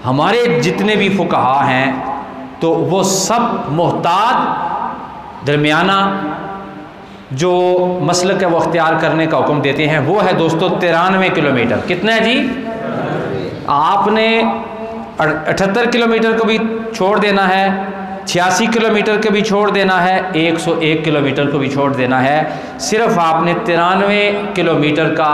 हमारे जितने भी फुकहा हैं तो वो सब मुहताद दरमियाना जो मसलक है वो अख्तियार करने का हुक्म देते हैं। वो है दोस्तों 93 किलोमीटर। कितना है जी? आपने 78 किलोमीटर को भी छोड़ देना है, 86 किलोमीटर को भी छोड़ देना है, 101 किलोमीटर को भी छोड़ देना है। सिर्फ आपने 93 किलोमीटर का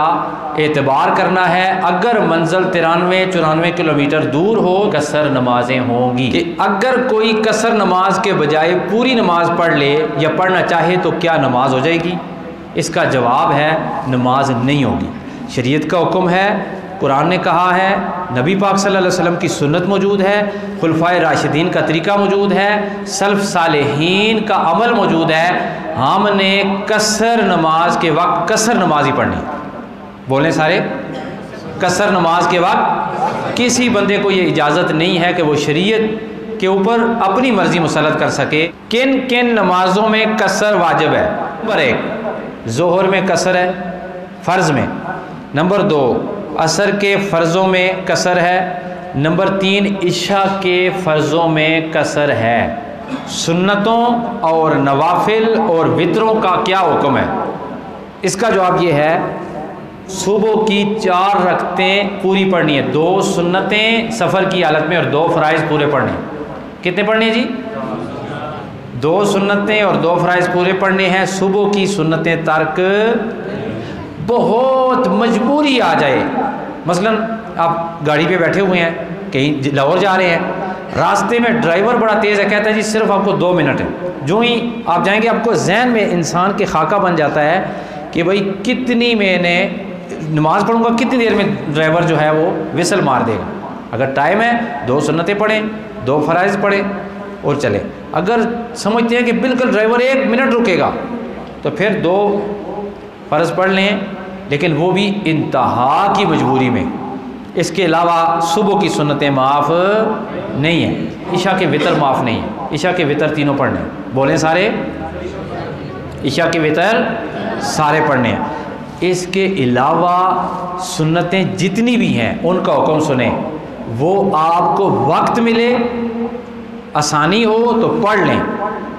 एतबार करना है। अगर मंजिल 93-94 किलोमीटर दूर हो, कसर नमाजें होंगी। कि अगर कोई कसर नमाज के बजाय पूरी नमाज पढ़ ले या पढ़ना चाहे तो क्या नमाज हो जाएगी? इसका जवाब है नमाज नहीं होगी। शरीयत का हुक्म है, कुरान ने कहा है, नबी पाक सल्लल्लाहु अलैहि वसल्लम की सुन्नत मौजूद है, खुलफाए राशिदीन का तरीका मौजूद है, सल्फ सालेहीन का अमल मौजूद है। हमने कसर नमाज के वक्त कसर नमाज ही पढ़नी। बोलें सारे, कसर नमाज के वक्त किसी बंदे को ये इजाज़त नहीं है कि वो शरीयत के ऊपर अपनी मर्जी मुसल्लत कर सके। किन किन नमाजों में कसर वाजिब है? नंबर 1 ज़ोहर में कसर है फ़र्ज़ में। नंबर 2 असर के फ़र्ज़ों में कसर है। नंबर 3 इशा के फ़र्ज़ों में कसर है। सुन्नतों और नवाफिल और वितरों का क्या हुक्म है? इसका जवाब ये है, सुबह की 4 रकतें पूरी पढ़नी है, 2 सुन्नतें सफ़र की हालत में और 2 फ़राइज़ पूरे पढ़ने। कितने पढ़ने हैं जी? 2 सुन्नतें और 2 फ़राइज़ पूरे पढ़ने हैं। सुबह की सुन्नतें तर्क बहुत मजबूरी आ जाए, मसलन आप गाड़ी पे बैठे हुए हैं, कहीं लाहौर जा रहे हैं, रास्ते में ड्राइवर बड़ा तेज़ है, कहता है जी सिर्फ आपको 2 मिनट है। जो ही आप जाएंगे आपको जहन में इंसान के खाका बन जाता है कि भाई कितनी मैंने नमाज़ पढ़ूंगा, कितनी देर में ड्राइवर जो है वो विसल मार देगा। अगर टाइम है 2 सुन्नतें पढ़ें, 2 फ़राइज़ पढ़ें और चलें। अगर समझते हैं कि बिल्कुल ड्राइवर 1 मिनट रुकेगा तो फिर 2 फ़र्ज़ पढ़ लें, लेकिन वो भी इंतहा की मजबूरी में। इसके अलावा सुबह की सुन्नतें माफ़ नहीं है, इशा के वितर माफ़ नहीं है। इशा के वितर तीनों पढ़ने हैं। बोलें सारे, इशा के वितर सारे पढ़ने हैं। इसके अलावा सुन्नतें जितनी भी हैं उनका हुक्म सुने। वो आपको वक्त मिले, आसानी हो तो पढ़ लें,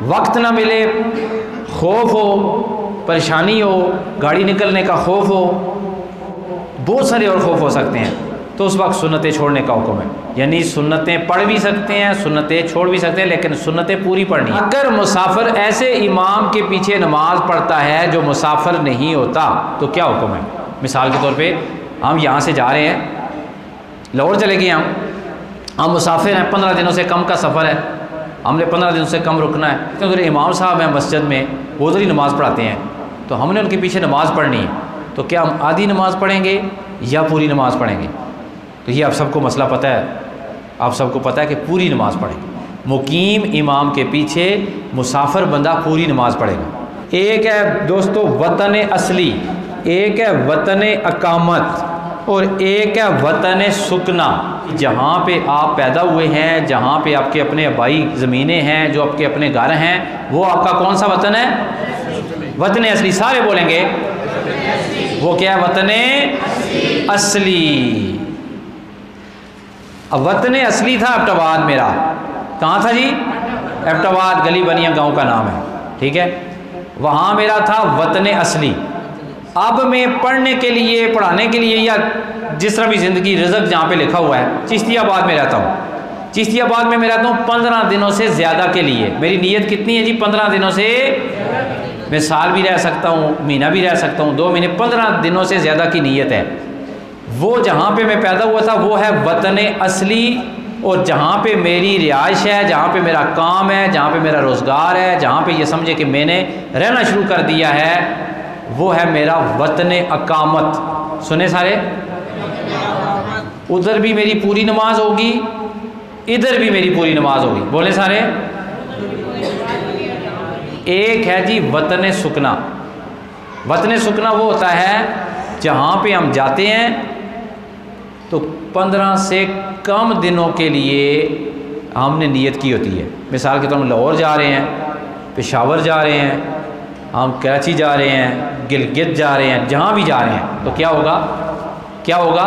वक्त ना मिले, खौफ हो, परेशानी हो, गाड़ी निकलने का खौफ हो, बहुत सारे और खौफ हो सकते हैं, तो उस वक्त सुन्नतें छोड़ने का हुक्म है। यानी सुन्नतें पढ़ भी सकते हैं, सुन्नतें छोड़ भी सकते हैं, लेकिन सुन्नतें पूरी पढ़नी है। अगर मुसाफिर ऐसे इमाम के पीछे नमाज पढ़ता है जो मुसाफिर नहीं होता तो क्या हुक्म है? मिसाल के तौर पे हम यहाँ से जा रहे हैं, लाहौर चले गए, हम मुसाफिर हैं, 15 दिनों से कम का सफ़र है, हमने 15 दिनों से कम रुकना है, क्योंकि इमाम साहब हैं मस्जिद में, वो उधर ही नमाज़ पढ़ाते हैं, तो हमने उनके पीछे नमाज़ पढ़नी है। तो क्या हम आधी नमाज़ पढ़ेंगे या पूरी नमाज़ पढ़ेंगे? तो ये आप सबको मसला पता है, आप सबको पता है कि पूरी नमाज़ पढ़ेंगे। मुकीम इमाम के पीछे मुसाफिर बंदा पूरी नमाज़ पढ़ेगा। एक है दोस्तों वतन असली, एक है वतन अकामत और एक है वतन सुकना। जहाँ पे आप पैदा हुए हैं, जहाँ पे आपके अपने आबाई ज़मीनें हैं, जो आपके अपने घर हैं, वो आपका कौन सा वतन है? वतन असली। सारे बोलेंगे, वो क्या है? वतन असली। अब वतन असली था एबटाबाद मेरा। कहाँ था जी? एबटाबाद, गली बनिया गांव का नाम है, ठीक है, वहाँ मेरा था वतन असली। अब मैं पढ़ने के लिए, पढ़ाने के लिए या जिस तरह भी ज़िंदगी रिज़्क़ जहाँ पे लिखा हुआ है, चिश्तियाबाद में रहता हूँ। चिश्तियाबाद में मैं रहता हूँ 15 दिनों से ज़्यादा के लिए। मेरी नीयत कितनी है जी? 15 दिनों से। मैं साल भी रह सकता हूँ, महीना भी रह सकता हूँ, 2 महीने, 15 दिनों से ज़्यादा की नीयत है। वो जहाँ पे मैं पैदा हुआ था वो है वतन असली, और जहाँ पे मेरी रिहाइश है, जहाँ पे मेरा काम है, जहाँ पे मेरा रोज़गार है, जहाँ पे ये समझे कि मैंने रहना शुरू कर दिया है, वो है मेरा वतन अकामत। सुने सारे, उधर भी मेरी पूरी नमाज होगी, इधर भी मेरी पूरी नमाज होगी। बोले सारे। एक है जी वतन सुकना। वतन सुकना वो होता है जहाँ पे हम जाते हैं तो 15 से कम दिनों के लिए हमने नीयत की होती है। मिसाल के तौर पर लाहौर जा रहे हैं, पेशावर जा रहे हैं, हम कराची जा रहे हैं, गिलगित जा रहे हैं, जहाँ भी जा रहे हैं, तो क्या होगा? क्या होगा?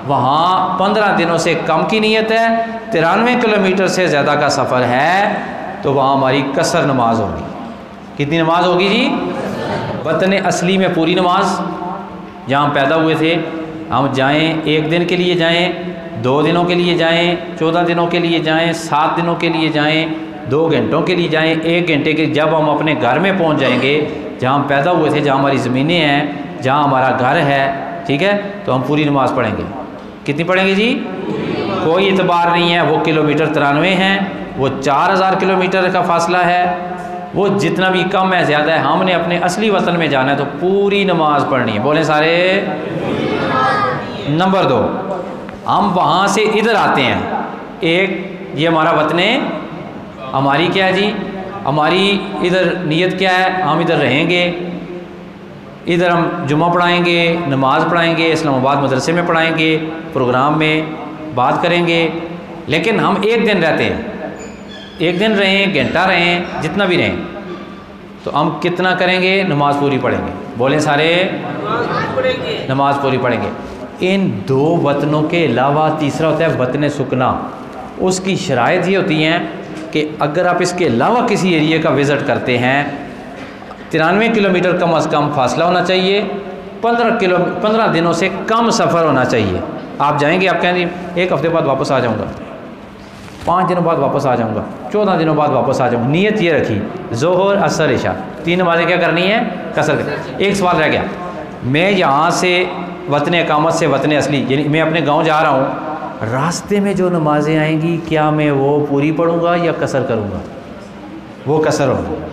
वहाँ 15 दिनों से कम की नीयत है, 93 किलोमीटर से ज़्यादा का सफ़र है तो वहाँ हमारी कसर नमाज होगी। कितनी नमाज होगी जी? वतन असली में पूरी नमाज, जहाँ पैदा हुए थे, हम जाएं 1 दिन के लिए जाएं, 2 दिनों के लिए जाएं, 14 दिनों के लिए जाएं, 7 दिनों के लिए जाएं, 2 घंटों के लिए जाएं, 1 घंटे के, जब हम अपने घर में पहुंच जाएंगे, जहाँ हम पैदा हुए थे, जहाँ हमारी ज़मीनें हैं, जहाँ हमारा घर है, ठीक है, तो हम पूरी नमाज पढ़ेंगे। कितनी पढ़ेंगे जी? कोई इतबार नहीं है, वो किलोमीटर 93 हैं, वो 4000 किलोमीटर का फासला है, वो जितना भी कम है ज़्यादा है, हमने अपने असली वतन में जाना है तो पूरी नमाज पढ़नी है। बोलें सारे। नंबर 2, हम वहाँ से इधर आते हैं, एक ये हमारा वतन, हमारी क्या है जी, हमारी इधर नीयत क्या है, हम इधर रहेंगे, इधर हम जुम्मा पढ़ाएंगे, नमाज पढ़ाएंगे, इस्लामाबाद मदरसे में पढ़ाएंगे, प्रोग्राम में बात करेंगे, लेकिन हम 1 दिन रहते हैं, 1 दिन रहें, घंटा रहें, जितना भी रहें, तो हम कितना करेंगे? नमाज पूरी पढ़ेंगे। बोलें सारे। नमाज पूरी पढ़ेंगे। इन 2 वतनों के अलावा तीसरा होता है वतन सुकना। उसकी शराइत ये होती हैं कि अगर आप इसके अलावा किसी एरिया का विज़िट करते हैं, 93 किलोमीटर कम अज़ कम फासला होना चाहिए, 15 दिनों से कम सफ़र होना चाहिए। आप जाएंगे, आप कहेंगे 1 हफ़्ते बाद वापस आ जाऊँगा, 5 दिनों बाद वापस आ जाऊँगा, 14 दिनों बाद वापस आ जाऊँगा। नीयत ये रखी, ज़ोहर असर इशा 3 नमाज़ें क्या करनी है? कसर कर। एक सवाल रह गया, मैं यहाँ से वतन इकामत से वतन असली, यानी मैं अपने गांव जा रहा हूँ, रास्ते में जो नमाज़ें आएंगी क्या मैं वो पूरी पढ़ूँगा या कसर करूँगा? वो कसर होगा।